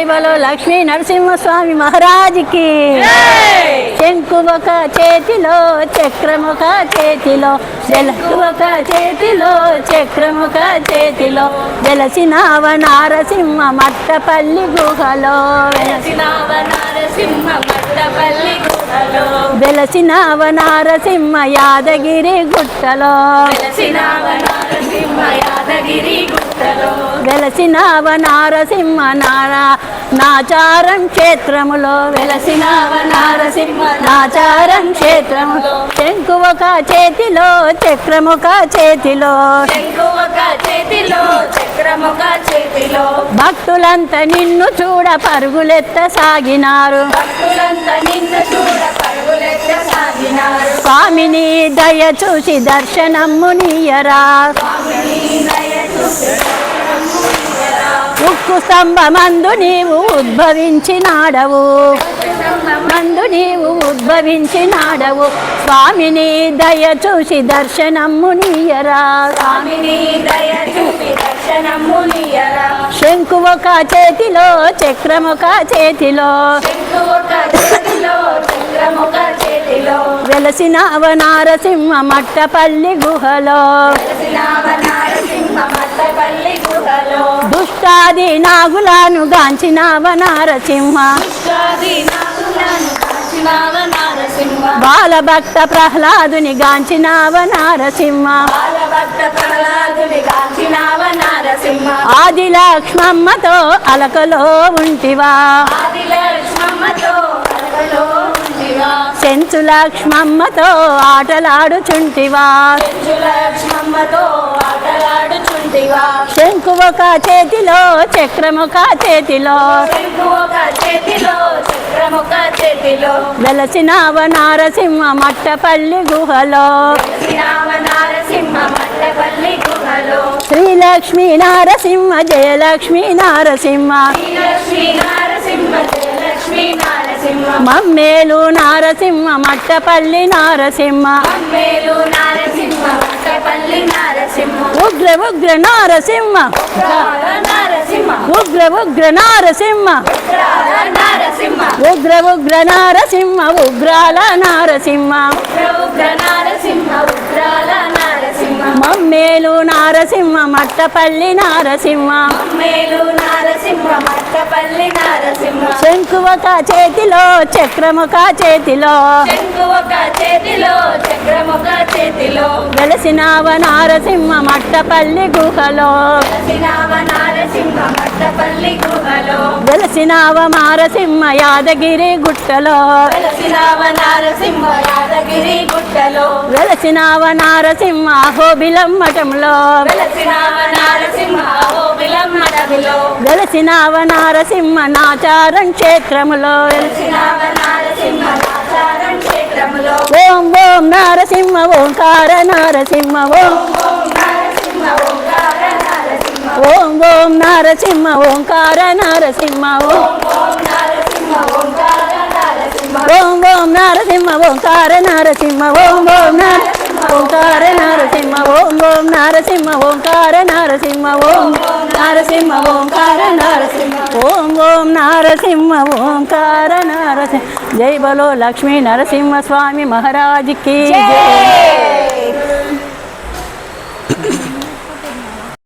జై బలో లక్ష్మీ నరసింహస్వామి మహారాజ్కి శంకు ఒక చేతిలో చక్రముఖ చేతిలో శంకువక చేతిలో చక్రముఖ చేతిలో వెలసినావ నారసింహ మట్టపల్లి గుహలో వెలసినావ నారసింహ యాదగిరి గుట్టలో వెలసినావ నారసింహ నాచారం క్షేత్రములో వెలసినావ నారసింహ నాచారం క్షేత్రములో శంకువక చేతిలో చక్రముఖ చేతిలో భక్తులంతా నిన్ను చూడ పరుగులెత్త సాగినారు స్వామిని దయ చూసి దర్శనము నీయరా ఉక్కు స్తంభమందు నీవు ఉద్భవించినాడవు ఉద్భవించినాడవు స్వామిని దయ చూసి దర్శనము నీయరా శంకు ఒక చేతిలో చక్రముఖ చేతిలో వెలసినావ నారసింహ మట్టపల్లి గుహలో దుష్టాది నాగులను గాంచినావ నారసింహ బాలభక్త ప్రహ్లాదుని గాంచినావ నారసింహ ఆది లక్ష్మమ్మతో అలకలో ఉంటివా చెంచు లక్ష్మమ్మతో ఆటలాడుచుంటివా శంకు ఒక చేతిలో చక్రముఖ చేతిలో వెలసినావ నారసింహ మట్టపల్లి గుహలో శ్రీలక్ష్మీ నారసింహ జయలక్ష్మీ నారసింహ మమ్మేలు నారసింహ మట్టపల్లి నారసింహ ఉగ్ర ఉగ్ర నారసింహ ఉగ్ర ఉగ్ర నారసింహ ఉగ్ర ఉగ్ర నారసింహ ఉగ్రాల నారసింహ మమ్మేలు నారసింహ మట్టపల్లి నారసింహ శంకు ఒక చేతిలో చక్రముఖ చేతిలో వెలసినావ నారసింహ మట్టపల్లి గుహలో వెలసినావ నారసింహ యాదగిరి గుట్టలో వెలసినావ నారసింహ అహోబిలం మఠంలో వెలసినావ నారసింహ నాచారం క్షేత్రములో ఓం ఓం నారసింహ ఓంకార నారసింహ ఓం ఓం ఓం నారసింహ ఓంకార నారసింహ ఓం ఓం నారసింహ ఓంకార నారసింహ ఓం ఓం ఓంకార నారసింహ ఓం ఓం నారసింహ ఓంకార నారసింహ ఓం నారసింహ ఓంకార నారసింహ ఓం ఓం నారసింహ ఓంకార నారసింహ జై బలో లక్ష్మీ నరసింహ స్వామి మహారాజ్కి జై।